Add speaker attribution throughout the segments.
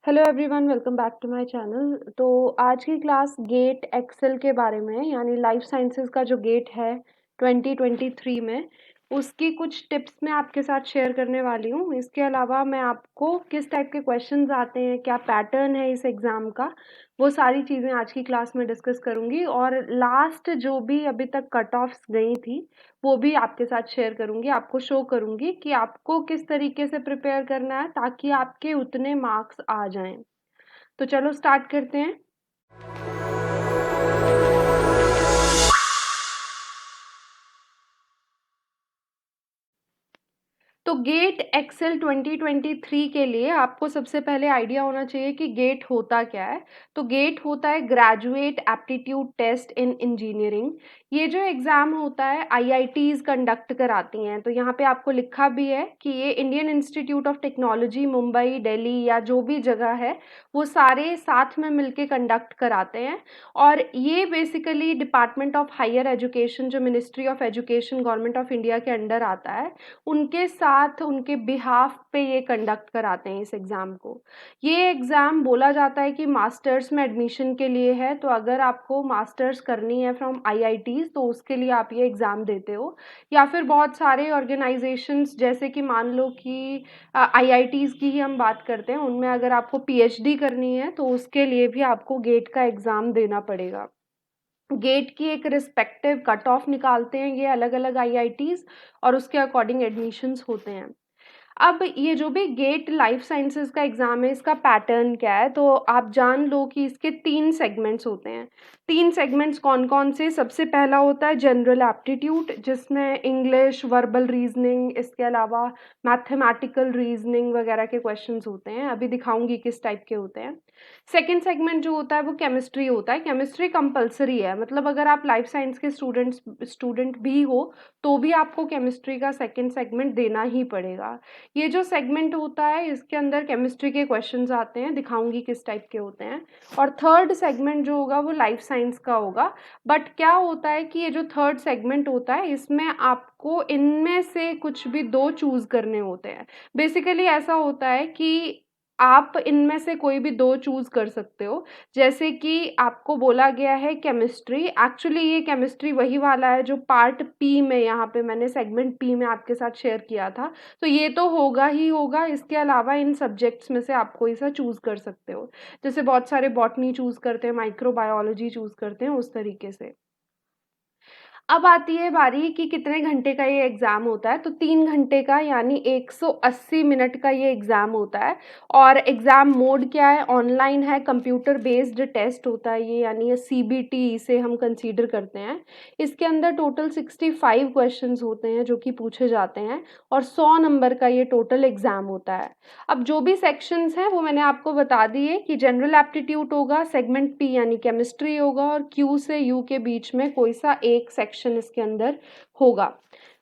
Speaker 1: Hello everyone, welcome back to my channel. तो आज की क्लास गेट एक्सेल के बारे में है, यानी लाइफ साइंसेस का जो गेट है 2023 में उसकी कुछ टिप्स मैं आपके साथ शेयर करने वाली हूँ। इसके अलावा मैं आपको किस टाइप के क्वेश्चंस आते हैं, क्या पैटर्न है इस एग्ज़ाम का, वो सारी चीज़ें आज की क्लास में डिस्कस करूँगी। और लास्ट जो भी अभी तक कट ऑफ्स गई थी वो भी आपके साथ शेयर करूँगी, आपको शो करूँगी कि आपको किस तरीके से प्रिपेयर करना है ताकि आपके उतने मार्क्स आ जाएं। तो चलो स्टार्ट करते हैं। तो गेट एक्सेल 2023 के लिए आपको सबसे पहले आइडिया होना चाहिए कि गेट होता क्या है। तो गेट होता है graduate aptitude test in engineering. ये जो एग्ज़ाम होता है आईआईटीज़ कंडक्ट कराती हैं। तो यहाँ पे आपको लिखा भी है कि ये Indian institute of technology Mumbai, Delhi या जो भी जगह है वो सारे साथ में मिलके कंडक्ट कराते हैं। और ये basically department of higher education, जो ministry of education government of India के अंडर आता है, उनके साथ उनके बिहाफ पे ये कंडक्ट कराते हैं इस एग्ज़ाम को। ये एग्ज़ाम बोला जाता है कि मास्टर्स में एडमिशन के लिए है। तो अगर आपको मास्टर्स करनी है फ्रॉम आईआईटीज़ तो उसके लिए आप ये एग्ज़ाम देते हो, या फिर बहुत सारे ऑर्गेनाइजेशंस जैसे कि मान लो कि आईआईटीज़ की ही हम बात करते हैं, उनमें अगर आपको पीएचडी करनी है तो उसके लिए भी आपको गेट का एग्ज़ाम देना पड़ेगा। गेट की एक रिस्पेक्टिव कट ऑफ निकालते हैं ये अलग अलग आईआईटीज़ और उसके अकॉर्डिंग एडमिशन्स होते हैं। अब ये जो भी गेट लाइफ साइंसेस का एग्ज़ाम है, इसका पैटर्न क्या है, तो आप जान लो कि इसके 3 सेगमेंट्स होते हैं। 3 सेगमेंट्स कौन-कौन से? सबसे पहला होता है जनरल एप्टीट्यूड, जिसमें इंग्लिश, वर्बल रीज़निंग, इसके अलावा मैथमेटिकल रीज़निंग वगैरह के क्वेश्चंस होते हैं। अभी दिखाऊँगी किस टाइप के होते हैं। सेकंड सेगमेंट जो होता है वो केमिस्ट्री होता है। केमिस्ट्री कंपल्सरी है, मतलब अगर आप लाइफ साइंस के स्टूडेंट भी हो तो भी आपको केमिस्ट्री का सेकंड सेगमेंट देना ही पड़ेगा। ये जो सेगमेंट होता है इसके अंदर केमिस्ट्री के क्वेश्चंस आते हैं, दिखाऊंगी किस टाइप के होते हैं। और थर्ड सेगमेंट जो होगा वो लाइफ साइंस का होगा। बट क्या होता है कि ये जो थर्ड सेगमेंट होता है इसमें आपको इनमें से कुछ भी 2 चूज़ करने होते हैं। बेसिकली ऐसा होता है कि आप इनमें से कोई भी 2 चूज़ कर सकते हो। जैसे कि आपको बोला गया है केमिस्ट्री, एक्चुअली ये केमिस्ट्री वही वाला है जो पार्ट पी में, यहाँ पे मैंने सेगमेंट पी में आपके साथ शेयर किया था। तो ये तो होगा ही होगा, इसके अलावा इन सब्जेक्ट्स में से आप कोई सा चूज़ कर सकते हो। जैसे बहुत सारे बॉटनी चूज़ करते हैं, माइक्रोबायोलॉजी चूज़ करते हैं, उस तरीके से। अब आती है बारी कि कितने घंटे का ये एग्ज़ाम होता है। तो 3 घंटे का, यानी 180 मिनट का ये एग्ज़ाम होता है। और एग्ज़ाम मोड क्या है? ऑनलाइन है, कंप्यूटर बेस्ड टेस्ट होता है ये, यानी ये सीबीटी इसे हम कंसीडर करते हैं। इसके अंदर टोटल 65 क्वेश्चंस होते हैं जो कि पूछे जाते हैं, और 100 नंबर का ये टोटल एग्ज़ाम होता है। अब जो भी सेक्शंस हैं वो मैंने आपको बता दिए कि जनरल एप्टीट्यूड होगा, सेगमेंट पी यानी केमिस्ट्री होगा, और क्यू से यू के बीच में कोई सा एक सेक्शन इसके अंदर होगा।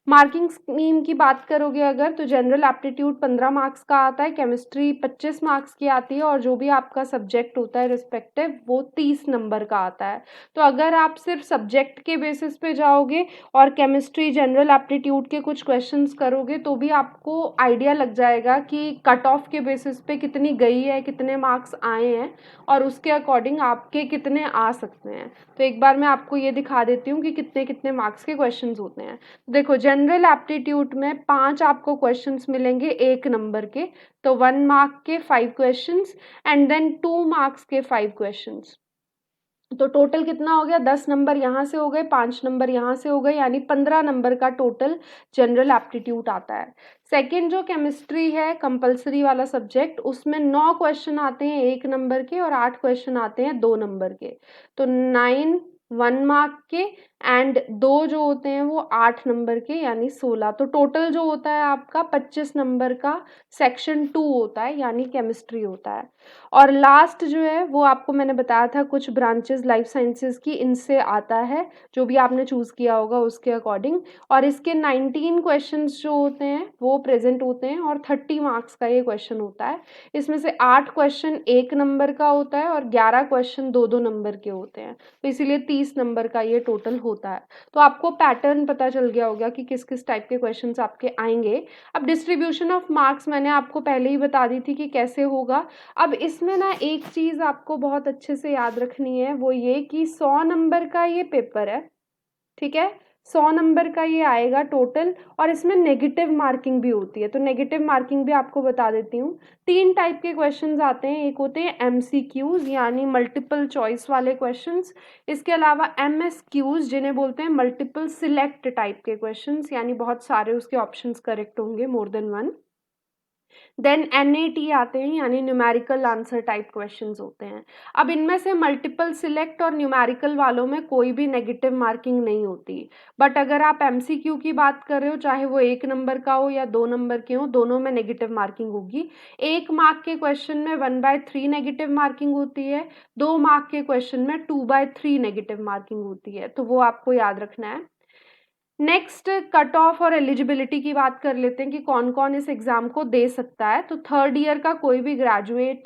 Speaker 1: मार्किंग स्कीम की बात करोगे अगर, तो जनरल एप्टीट्यूड 15 मार्क्स का आता है, केमिस्ट्री 25 मार्क्स की आती है, और जो भी आपका सब्जेक्ट होता है रिस्पेक्टिव वो 30 नंबर का आता है। तो अगर आप सिर्फ सब्जेक्ट के बेसिस पे जाओगे और केमिस्ट्री जनरल एप्टीट्यूड के कुछ क्वेश्चंस करोगे तो भी आपको आइडिया लग जाएगा कि कट ऑफ के बेसिस पे कितनी गई है, कितने मार्क्स आए हैं, और उसके अकॉर्डिंग आपके कितने आ सकते हैं। तो एक बार मैं आपको ये दिखा देती हूँ कि कितने कितने मार्क्स के क्वेश्चंस होते हैं। देखो, जनरल एप्टीट्यूड में 5 आपको क्वेश्चंस मिलेंगे 1 नंबर के। तो 1 मार्क के 5 क्वेश्चंस, एंड देन 2 मार्क्स के 5 क्वेश्चंस। तो टोटल कितना हो गया? 10 नंबर यहाँ से हो गए, 5 नंबर यहाँ से हो गए, यानी 15 नंबर का टोटल जनरल एप्टीट्यूड आता है। सेकंड जो केमिस्ट्री है, कंपल्सरी वाला सब्जेक्ट, उसमें 9 क्वेश्चन आते हैं 1 नंबर के, और 8 क्वेश्चन आते हैं 2 नंबर के। तो 9 1 मार्क के, एंड 2 जो होते हैं वो 8 नंबर के, यानी 16। तो टोटल जो होता है आपका 25 नंबर का सेक्शन 2 होता है, यानी केमिस्ट्री होता है। और लास्ट जो है वो आपको मैंने बताया था, कुछ ब्रांचेस लाइफ साइंसेस की, इनसे आता है, जो भी आपने चूज़ किया होगा उसके अकॉर्डिंग। और इसके 19 क्वेश्चंस जो होते हैं वो प्रेजेंट होते हैं, और 30 मार्क्स का ये क्वेश्चन होता है। इसमें से 8 क्वेश्चन 1 नंबर का होता है, और 11 क्वेश्चन 2-2 नंबर के होते हैं। तो इसीलिए 30 नंबर का ये टोटल होता है। तो आपको पैटर्न पता चल गया होगा कि किस किस टाइप के क्वेश्चंस आपके आएंगे। अब डिस्ट्रीब्यूशन ऑफ मार्क्स मैंने आपको पहले ही बता दी थी कि कैसे होगा। अब इसमें ना एक चीज़ आपको बहुत अच्छे से याद रखनी है, वो ये कि 100 नंबर का ये पेपर है, ठीक है। 100 नंबर का ये आएगा टोटल, और इसमें नेगेटिव मार्किंग भी होती है। तो नेगेटिव मार्किंग भी आपको बता देती हूँ। 3 टाइप के क्वेश्चंस आते हैं। एक होते हैं एमसीक्यूज यानी मल्टीपल चॉइस वाले क्वेश्चंस। इसके अलावा एमएसक्यूज जिन्हें बोलते हैं मल्टीपल सिलेक्ट टाइप के क्वेश्चंस, यानी बहुत सारे उसके ऑप्शंस करेक्ट होंगे, more than one. Then NAT आते हैं यानी न्यूमेरिकल आंसर टाइप क्वेश्चंस होते हैं। अब इनमें से मल्टीपल सिलेक्ट और न्यूमेरिकल वालों में कोई भी नेगेटिव मार्किंग नहीं होती। बट अगर आप एमसीक्यू की बात कर रहे हो, चाहे वो 1 नंबर का हो या 2 नंबर के हो, दोनों में नेगेटिव मार्किंग होगी। 1 मार्क के क्वेश्चन में 1/3 नेगेटिव मार्किंग होती है, 2 मार्क के क्वेश्चन में 2/3 नेगेटिव मार्किंग होती है। तो वो आपको याद रखना है। नेक्स्ट कट ऑफ और एलिजिबिलिटी की बात कर लेते हैं कि कौन कौन इस एग्ज़ाम को दे सकता है। तो थर्ड ईयर का कोई भी ग्रेजुएट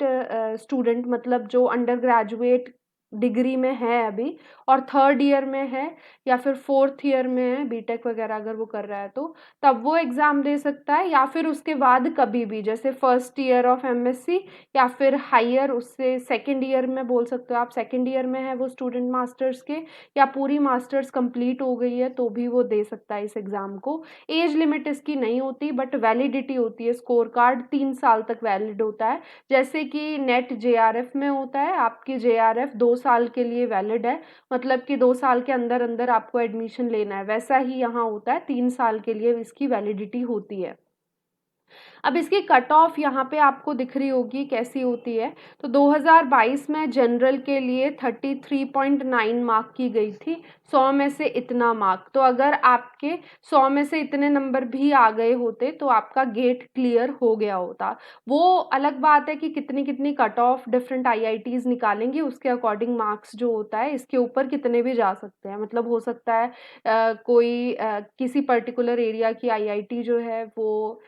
Speaker 1: स्टूडेंट, मतलब जो अंडर ग्रेजुएट डिग्री में है अभी और थर्ड ईयर में है या फिर फोर्थ ईयर में है, बीटेक वगैरह अगर वो कर रहा है तो तब वो एग्ज़ाम दे सकता है, या फिर उसके बाद कभी भी, जैसे फर्स्ट ईयर ऑफ एमएससी या फिर हायर उससे सेकेंड ईयर में बोल सकते हो आप, सेकेंड ईयर में है वो स्टूडेंट मास्टर्स के, या पूरी मास्टर्स कंप्लीट हो गई है तो भी वो दे सकता है इस एग्ज़ाम को। एज लिमिट इसकी नहीं होती, बट वैलिडिटी होती है। स्कोर कार्ड 3 साल तक वैलिड होता है, जैसे कि नेट जेआरएफ में होता है। आपकी जेआरएफ 2 साल के लिए वैलिड है, मतलब कि 2 साल के अंदर अंदर आपको एडमिशन लेना है। वैसा ही यहाँ होता है, 3 साल के लिए इसकी वैलिडिटी होती है। अब इसकी कट ऑफ यहाँ पे आपको दिख रही होगी कैसी होती है। तो 2022 में जनरल के लिए 33.9 मार्क की गई थी, 100 में से इतना मार्क। तो अगर आपके 100 में से इतने नंबर भी आ गए होते तो आपका गेट क्लियर हो गया होता। वो अलग बात है कि कितनी कितनी कट ऑफ डिफरेंट आईआईटीज निकालेंगी, उसके अकॉर्डिंग मार्क्स जो होता है इसके ऊपर कितने भी जा सकते हैं। मतलब हो सकता है कोई किसी पर्टिकुलर एरिया की आईआईटी जो है वो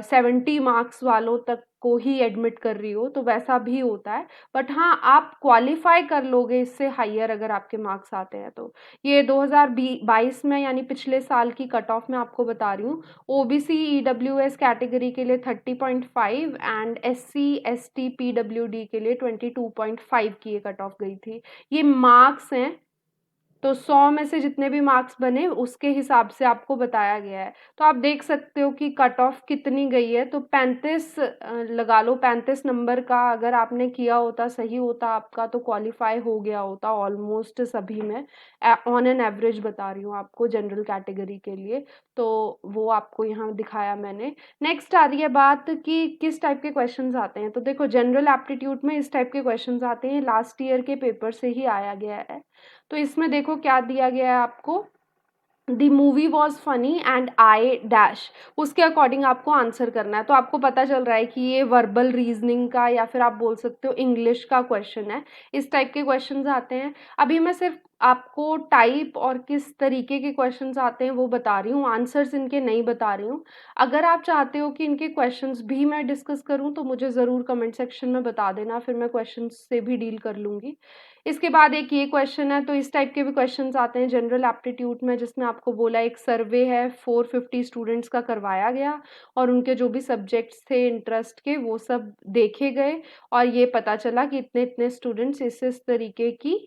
Speaker 1: 70 मार्क्स वालों तक को ही एडमिट कर रही हो, तो वैसा भी होता है। बट हाँ, आप क्वालिफाई कर लोगे इससे हायर अगर आपके मार्क्स आते हैं तो। ये 2022 में यानी पिछले साल की कट ऑफ में आपको बता रही हूँ। ओबीसी ईडब्ल्यूएस कैटेगरी के लिए 30.5 एंड एससी एसटी पीडब्ल्यूडी के लिए 22.5 की ये कट ऑफ गई थी। ये मार्क्स हैं, तो 100 में से जितने भी मार्क्स बने उसके हिसाब से आपको बताया गया है। तो आप देख सकते हो कि कट ऑफ कितनी गई है। तो 35 लगा लो, 35 नंबर का अगर आपने किया होता, सही होता आपका, तो क्वालिफाई हो गया होता ऑलमोस्ट सभी में। ऑन एन एवरेज बता रही हूँ आपको जनरल कैटेगरी के लिए। तो वो आपको यहाँ दिखाया मैंने। नेक्स्ट आ रही है बात कि किस टाइप के क्वेश्चंस आते हैं। तो देखो, जनरल एप्टीट्यूड में इस टाइप के क्वेश्चंस आते हैं, लास्ट ईयर के पेपर से ही आया गया है। तो इसमें देखो क्या दिया गया है आपको, the movie was funny and I dash, उसके अकॉर्डिंग आपको आंसर करना है। तो आपको पता चल रहा है कि ये वर्बल रीजनिंग का या फिर आप बोल सकते हो इंग्लिश का क्वेश्चन है। इस टाइप के क्वेश्चंस आते हैं। अभी मैं सिर्फ आपको टाइप और किस तरीके के क्वेश्चंस आते हैं वो बता रही हूँ, आंसर्स इनके नहीं बता रही हूँ। अगर आप चाहते हो कि इनके क्वेश्चंस भी मैं डिस्कस करूँ तो मुझे ज़रूर कमेंट सेक्शन में बता देना, फिर मैं क्वेश्चंस से भी डील कर लूँगी। इसके बाद एक ये क्वेश्चन है। तो इस टाइप के भी क्वेश्चंस आते हैं जनरल एप्टीट्यूड में, जिसमें आपको बोला एक सर्वे है 450 स्टूडेंट्स का करवाया गया और उनके जो भी सब्जेक्ट्स थे इंटरेस्ट के वो सब देखे गए, और ये पता चला कि इतने इतने स्टूडेंट्स इस तरीके की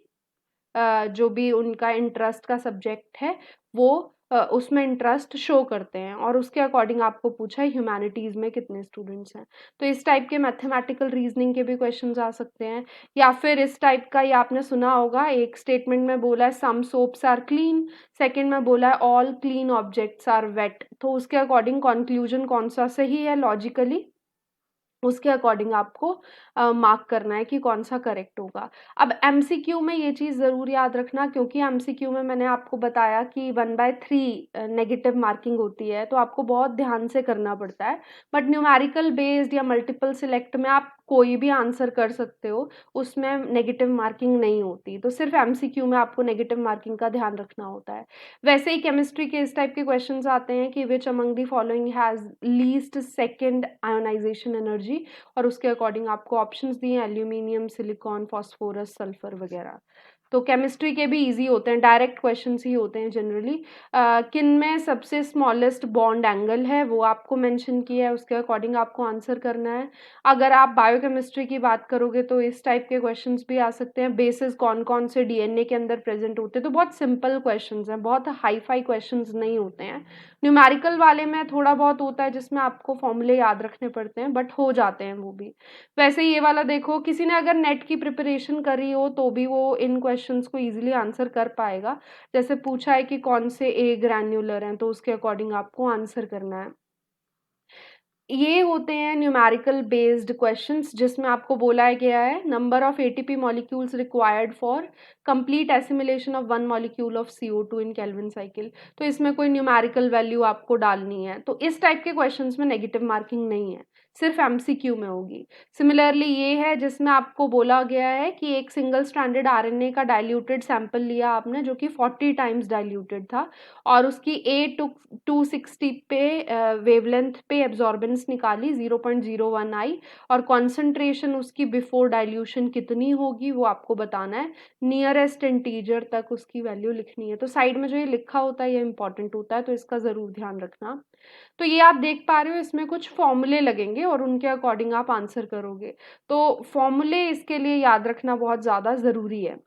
Speaker 1: जो भी उनका इंटरेस्ट का सब्जेक्ट है वो उसमें इंटरेस्ट शो करते हैं, और उसके अकॉर्डिंग आपको पूछा है ह्यूमैनिटीज़ में कितने स्टूडेंट्स हैं। तो इस टाइप के मैथमेटिकल रीजनिंग के भी क्वेश्चंस आ सकते हैं। या फिर इस टाइप का, ये आपने सुना होगा, एक स्टेटमेंट में बोला है some soaps are clean, second में बोला है all clean objects are wet. तो उसके अकॉर्डिंग कंक्लूजन कौन सा सही है लॉजिकली, उसके अकॉर्डिंग आपको मार्क करना है कि कौन सा करेक्ट होगा। अब एमसीक्यू में ये चीज़ ज़रूर याद रखना, क्योंकि एमसीक्यू में मैंने आपको बताया कि 1/3 नेगेटिव मार्किंग होती है, तो आपको बहुत ध्यान से करना पड़ता है। बट न्यूमेरिकल बेस्ड या मल्टीपल सिलेक्ट में आप कोई भी आंसर कर सकते हो, उसमें नेगेटिव मार्किंग नहीं होती। तो सिर्फ एमसीक्यू में आपको नेगेटिव मार्किंग का ध्यान रखना होता है। वैसे ही केमिस्ट्री के इस टाइप के क्वेश्चंस आते हैं कि which among the following has least second ionization energy, और उसके अकॉर्डिंग आपको ऑप्शंस दिए हैं एल्यूमिनियम, सिलिकॉन, फास्फोरस, सल्फर वगैरह। तो केमिस्ट्री के भी ईज़ी होते हैं, डायरेक्ट क्वेश्चंस ही होते हैं जनरली। किन में सबसे स्मॉलेस्ट बॉन्ड एंगल है वो आपको मेंशन किया है, उसके अकॉर्डिंग आपको आंसर करना है। अगर आप बायोकेमिस्ट्री की बात करोगे तो इस टाइप के क्वेश्चंस भी आ सकते हैं, बेसिस कौन-कौन से डीएनए के अंदर प्रेज़ेंट होते हैं, तो बहुत सिंपल क्वेश्चंस हैं, बहुत हाई-फाई क्वेश्चंस नहीं होते हैं। न्यूमेरिकल वाले में थोड़ा बहुत होता है जिसमें आपको फॉर्मूले याद रखने पड़ते हैं, बट हो जाते हैं वो भी। वैसे ये वाला देखो, किसी ने अगर नेट की प्रिपरेशन करी हो तो भी वो इन क्वेश्चंस को इजीली आंसर कर पाएगा। जैसे पूछा है कि कौन से ए ग्रैन्युलर हैं, तो उसके अकॉर्डिंग आपको आंसर करना है। ये होते हैं न्यूमेरिकल बेस्ड क्वेश्चंस जिसमें आपको बोला गया है number of ATP molecules required for complete assimilation of one molecule of CO2 in Calvin cycle. तो इसमें कोई न्यूमेरिकल वैल्यू आपको डालनी है, तो इस टाइप के क्वेश्चंस में नेगेटिव मार्किंग नहीं है, सिर्फ MCQ में होगी। सिमिलरली ये है जिसमें आपको बोला गया है कि एक सिंगल स्ट्रैंडेड RNA का डाइल्यूटेड सैंपल लिया आपने जो कि 40 टाइम्स डाइल्यूटेड था, और उसकी 260 पे वेवलेंथ पे एब्जॉर्बेंस निकाली 0.01 आई, और कॉन्सेंट्रेशन उसकी बिफोर डाइल्यूशन कितनी होगी वो आपको बताना है, नियरेस्ट इंटीजर तक उसकी वैल्यू लिखनी है। तो साइड में जो ये लिखा होता है ये इंपॉर्टेंट होता है, तो इसका ज़रूर ध्यान रखना। तो ये आप देख पा रहे हो, इसमें कुछ फॉर्मूले लगेंगे और उनके अकॉर्डिंग आप आंसर करोगे। तो फॉर्मूले इसके लिए याद रखना बहुत ज़्यादा ज़रूरी है।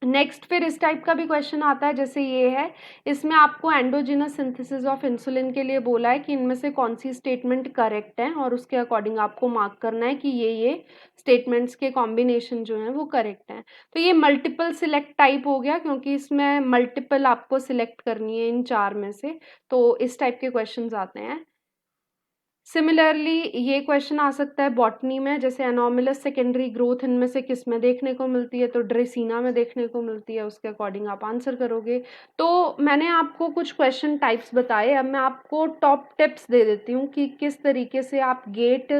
Speaker 1: नेक्स्ट फिर इस टाइप का भी क्वेश्चन आता है, जैसे ये है, इसमें आपको एंडोजिनस सिंथेसिस ऑफ इंसुलिन के लिए बोला है कि इनमें से कौन सी स्टेटमेंट करेक्ट है, और उसके अकॉर्डिंग आपको मार्क करना है कि ये स्टेटमेंट्स के कॉम्बिनेशन जो हैं वो करेक्ट हैं। तो ये मल्टीपल सिलेक्ट टाइप हो गया क्योंकि इसमें मल्टीपल आपको सिलेक्ट करनी है इन 4 में से, तो इस टाइप के क्वेश्चंस आते हैं। सिमिलरली ये क्वेश्चन आ सकता है बॉटनी में, जैसे एनोमलस सेकेंडरी ग्रोथ इनमें से किस में देखने को मिलती है, तो ड्रेसिना में देखने को मिलती है, उसके अकॉर्डिंग आप आंसर करोगे। तो मैंने आपको कुछ क्वेश्चन टाइप्स बताए, अब मैं आपको टॉप टिप्स दे देती हूँ कि किस तरीके से आप गेट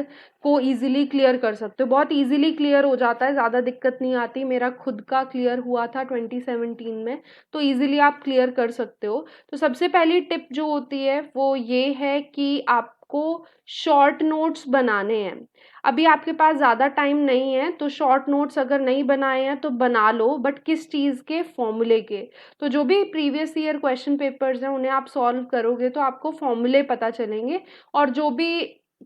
Speaker 1: को इजीली क्लियर कर सकते हो। बहुत इजीली क्लियर हो जाता है, ज़्यादा दिक्कत नहीं आती, मेरा खुद का क्लियर हुआ था 2017 में, तो इजीली आप क्लियर कर सकते हो। तो सबसे पहली टिप जो होती है वो ये है कि आपको शॉर्ट नोट्स बनाने हैं। अभी आपके पास ज़्यादा टाइम नहीं है, तो शॉर्ट नोट्स अगर नहीं बनाए हैं तो बना लो, बट किस चीज़ के, फॉर्मूले के। तो जो भी प्रीवियस ईयर क्वेश्चन पेपर्स हैं उन्हें आप सॉल्व करोगे तो आपको फॉर्मूले पता चलेंगे, और जो भी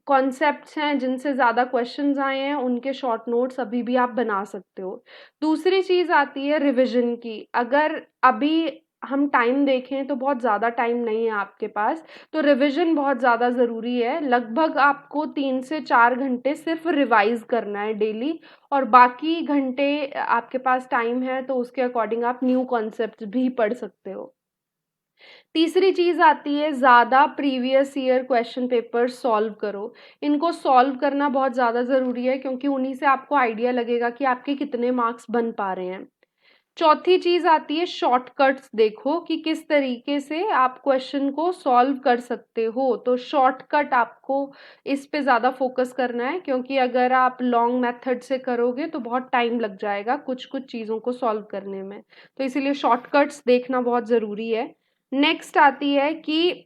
Speaker 1: कॉन्सेप्ट्स हैं जिनसे ज़्यादा क्वेश्चंस आए हैं उनके शॉर्ट नोट्स अभी भी आप बना सकते हो। दूसरी चीज़ आती है रिविजन की। अगर अभी हम टाइम देखें तो बहुत ज़्यादा टाइम नहीं है आपके पास, तो रिवीजन बहुत ज़्यादा ज़रूरी है। लगभग आपको 3 से 4 घंटे सिर्फ रिवाइज करना है डेली, और बाकी घंटे आपके पास टाइम है तो उसके अकॉर्डिंग आप न्यू कॉन्सेप्ट भी पढ़ सकते हो। तीसरी चीज़ आती है, ज़्यादा previous year question paper solve करो। इनको सॉल्व करना बहुत ज़्यादा ज़रूरी है क्योंकि उन्हीं से आपको आइडिया लगेगा कि आपके कितने मार्क्स बन पा रहे हैं। चौथी चीज़ आती है शॉर्टकट्स, देखो कि किस तरीके से आप क्वेश्चन को सॉल्व कर सकते हो। तो शॉर्टकट आपको इस पे ज़्यादा फोकस करना है, क्योंकि अगर आप लॉन्ग मेथड से करोगे तो बहुत टाइम लग जाएगा कुछ-कुछ चीज़ों को सॉल्व करने में। तो इसीलिए शॉर्टकट्स देखना बहुत ज़रूरी है। नेक्स्ट आती है कि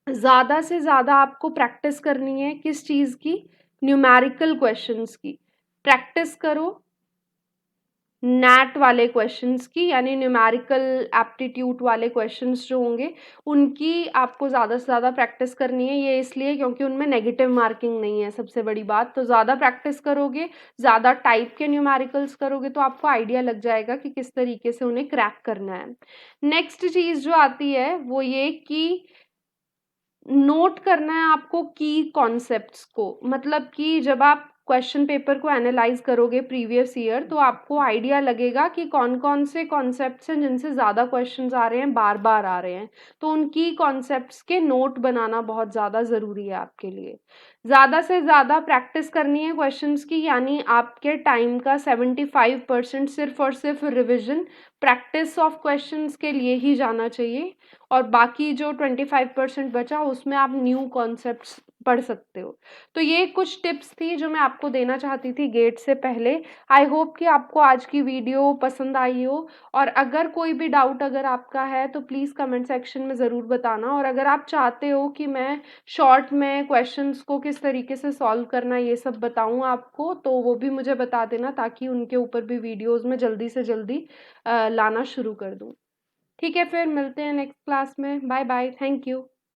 Speaker 1: ज़्यादा से ज़्यादा आपको प्रैक्टिस करनी है किस चीज़ की, न्यूमेरिकल क्वेश्चंस की। प्रैक्टिस करो नैट वाले क्वेश्चंस की, यानी न्यूमेरिकल एप्टीट्यूड वाले क्वेश्चंस जो होंगे उनकी आपको ज़्यादा से ज़्यादा प्रैक्टिस करनी है। ये इसलिए क्योंकि उनमें नेगेटिव मार्किंग नहीं है, सबसे बड़ी बात। तो ज़्यादा प्रैक्टिस करोगे, ज़्यादा टाइप के न्यूमेरिकल्स करोगे तो आपको आइडिया लग जाएगा कि किस तरीके से उन्हें क्रैक करना है। नेक्स्ट चीज़ जो आती है वो ये कि नोट करना है आपको की कॉन्सेप्ट्स को, मतलब कि जब आप क्वेश्चन पेपर को एनालाइज करोगे प्रीवियस ईयर तो आपको आइडिया लगेगा कि कौन कौन से कॉन्सेप्ट्स हैं जिनसे ज़्यादा क्वेश्चंस आ रहे हैं, बार बार आ रहे हैं। तो उन की कॉन्सेप्ट्स के नोट बनाना बहुत ज़्यादा ज़रूरी है आपके लिए। ज़्यादा से ज़्यादा प्रैक्टिस करनी है क्वेश्चंस की, यानी आपके टाइम का 75% सिर्फ और सिर्फ रिविजन प्रैक्टिस ऑफ क्वेश्चंस के लिए ही जाना चाहिए। और बाकी जो 25% बचा उसमें आप न्यू कॉन्सेप्ट्स पढ़ सकते हो। तो ये कुछ टिप्स थी जो मैं आपको देना चाहती थी गेट से पहले। आई होप कि आपको आज की वीडियो पसंद आई हो, और अगर कोई भी डाउट अगर आपका है तो प्लीज़ कमेंट सेक्शन में ज़रूर बताना, और अगर आप चाहते हो कि मैं शॉर्ट में क्वेश्चंस को किस तरीके से सॉल्व करना ये सब बताऊँ आपको, तो वो भी मुझे बता देना ताकि उनके ऊपर भी वीडियोज़ में जल्दी से जल्दी लाना शुरू कर दूँ। ठीक है, फिर मिलते हैं नेक्स्ट क्लास में। Bye bye, thank you.